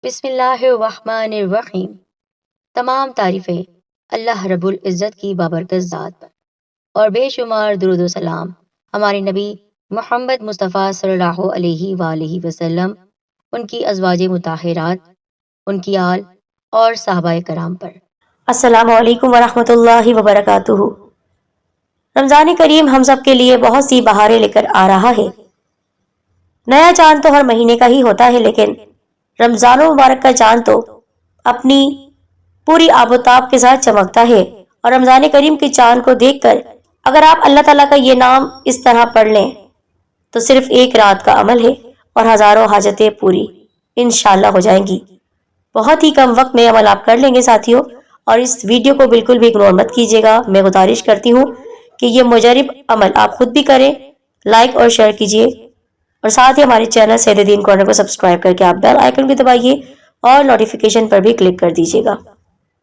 بسم اللہ الرحمن الرحیم۔ تمام تعریفیں اللہ رب العزت کی بابرکت ذات پر، اور بے شمار درود و سلام ہمارے نبی محمد مصطفیٰ صلی اللہ علیہ وآلہ وسلم، ان کی ازواج مطہرات، ان کی آل اور صحابہ کرام پر۔ السلام علیکم ورحمۃ اللہ وبرکاتہ۔ رمضان کریم ہم سب کے لیے بہت سی بہاریں لے کر آ رہا ہے۔ نیا چاند تو ہر مہینے کا ہی ہوتا ہے، لیکن رمضان المبارک کا چاند تو اپنی پوری آب و تاب کے ساتھ چمکتا ہے، اور رمضان کریم کے چاند کو دیکھ کر اگر آپ اللہ تعالیٰ کا یہ نام اس طرح پڑھ لیں تو صرف ایک رات کا عمل ہے اور ہزاروں حاجتیں پوری انشاءاللہ ہو جائیں گی۔ بہت ہی کم وقت میں عمل آپ کر لیں گے ساتھیوں، اور اس ویڈیو کو بالکل بھی اگنور مت کیجیے گا۔ میں گزارش کرتی ہوں کہ یہ مجرب عمل آپ خود بھی کریں، لائک اور شیئر کیجیے، اور ساتھ ہی ہمارے چینل سید دین کارنر کو سبسکرائب کر کے آپ بیل آئیکن بھی دبائیے اور نوٹیفیکیشن پر بھی کلک کر دیجیے گا۔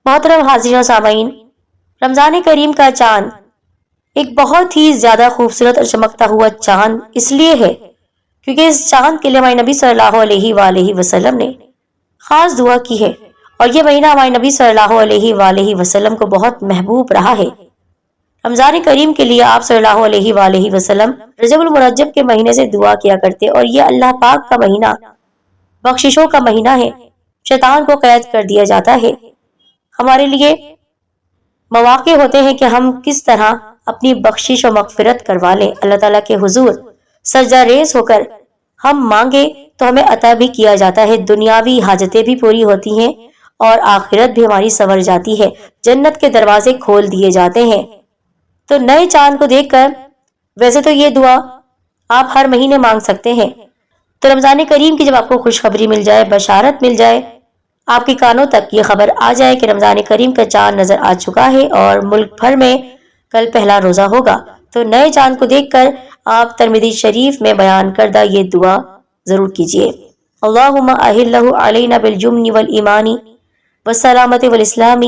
محترم حاضرین و سامعین، رمضان کریم کا چاند ایک بہت ہی زیادہ خوبصورت اور چمکتا ہوا چاند اس لیے ہے کیونکہ اس چاند کے لیے ہمارے نبی صلی اللہ علیہ وآلہ وسلم نے خاص دعا کی ہے، اور یہ مہینہ ہمارے نبی صلی اللہ علیہ وآلہ وسلم کو بہت محبوب رہا ہے۔ رمضان کریم کے لیے آپ صلی اللہ علیہ وآلہ وسلم رجب المرجب کے مہینے سے دعا کیا کرتے، اور یہ اللہ پاک کا مہینہ بخششوں کا مہینہ ہے، شیطان کو قید کر دیا جاتا ہے۔ ہمارے لیے مواقع ہوتے ہیں کہ ہم کس طرح اپنی بخشش و مغفرت کروا لیں۔ اللہ تعالیٰ کے حضور سجدہ ریز ہو کر ہم مانگے تو ہمیں عطا بھی کیا جاتا ہے، دنیاوی حاجتیں بھی پوری ہوتی ہیں اور آخرت بھی ہماری سنور جاتی ہے، جنت کے دروازے کھول دیے جاتے ہیں۔ تو نئے چاند کو دیکھ کر ویسے تو یہ دعا آپ ہر مہینے مانگ سکتے ہیں، تو رمضان کریم کی جب آپ کو خوشخبری مل جائے، بشارت مل جائے، آپ کے کانوں تک یہ خبر آ جائے کہ رمضان کریم کا چاند نظر آ چکا ہے اور ملک بھر میں کل پہلا روزہ ہوگا، تو نئے چاند کو دیکھ کر آپ ترمذی شریف میں بیان کردہ یہ دعا ضرور کیجیے۔ اللہم اہلہ علینا بالجمن والایمان والسلامت والاسلام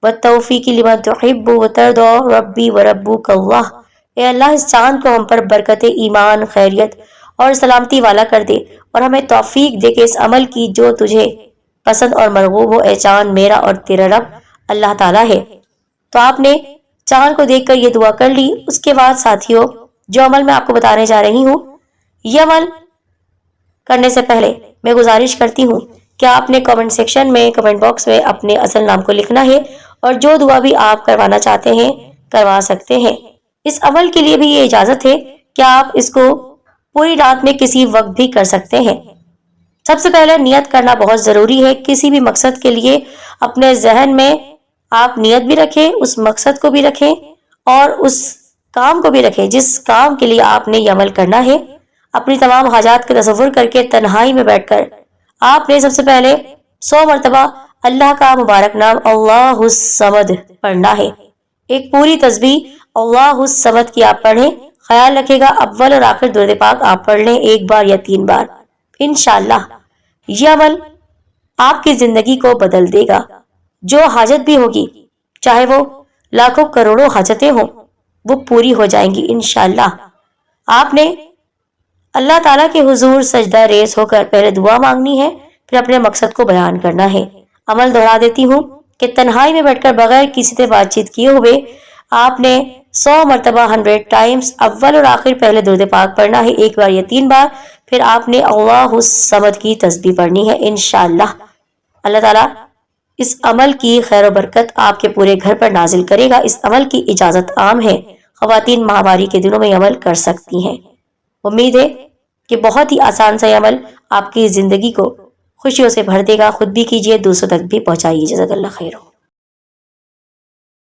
والتوفیق لما تحب وترضى ربی وربک اللہ۔ اے اللہ، اس چاند کو ہم پر برکت ایمان، خیریت اور سلامتی والا کر دے، اور ہمیں توفیق دے کہ اس عمل کی جو تجھے پسند اور مرغوب ہو۔ اے چاند میرا اور تیرا رب اللہ تعالیٰ ہے۔ تو آپ نے چاند کو دیکھ کر یہ دعا کر لی۔ اس کے بعد ساتھیوں، جو عمل میں آپ کو بتانے جا رہی ہوں، یہ عمل کرنے سے پہلے میں گزارش کرتی ہوں کہ آپ نے کمنٹ سیکشن میں، کمنٹ باکس میں اپنے اصل نام کو لکھنا ہے، اور جو دعا بھی آپ کروانا چاہتے ہیں کروا سکتے ہیں۔ اس عمل کے لیے بھی یہ اجازت ہے کہ آپ اس کو پوری رات میں کسی وقت بھی کر سکتے ہیں۔ سب سے پہلے نیت کرنا بہت ضروری ہے۔ کسی بھی مقصد کے لیے اپنے ذہن میں آپ نیت بھی رکھیں، اس مقصد کو بھی رکھیں اور اس کام کو بھی رکھیں جس کام کے لیے آپ نے یہ عمل کرنا ہے۔ اپنی تمام حاجات کا تصور کر کے تنہائی میں بیٹھ کر آپ نے سب سے پہلے 100 مرتبہ اللہ کا مبارک نام اللہ الصمد پڑھنا ہے۔ ایک پوری تسبیح اللہ الصمد کی آپ پڑھیں۔ خیال رکھے گا اول اور آخر درود پاک آپ پڑھ لیں 1 بار یا 3 بار۔ انشاءاللہ یہ عمل آپ کی زندگی کو بدل دے گا۔ جو حاجت بھی ہوگی، چاہے وہ لاکھوں کروڑوں حاجتیں ہوں، وہ پوری ہو جائیں گی انشاءاللہ۔ آپ نے اللہ تعالیٰ کے حضور سجدہ ریز ہو کر پہلے دعا مانگنی ہے، پھر اپنے مقصد کو بیان کرنا ہے۔ عمل دہرا دیتی ہوں کہ تنہائی میں بیٹھ کر بغیر کسی سے بات چیت کیے ہوئے آپ نے 100 مرتبہ 100 ٹائمز اول اور آخر پہلے درود پاک پڑھنا ہے 1 بار یا 3 بار، پھر آپ نے اللہ الصمد کی تسبیح پڑھنی ہے۔ انشاءاللہ اللہ تعالیٰ اس عمل کی خیر و برکت آپ کے پورے گھر پر نازل کرے گا۔ اس عمل کی اجازت عام ہے، خواتین ماہواری کے دنوں میں یہ عمل کر سکتی ہیں۔ امید ہے کہ بہت ہی آسان سا یہ عمل آپ کی زندگی کو خوشیوں سے بھر دے گا۔ خود بھی کیجیے، دوسروں تک بھی پہنچائیے۔ جزاک اللہ خیر۔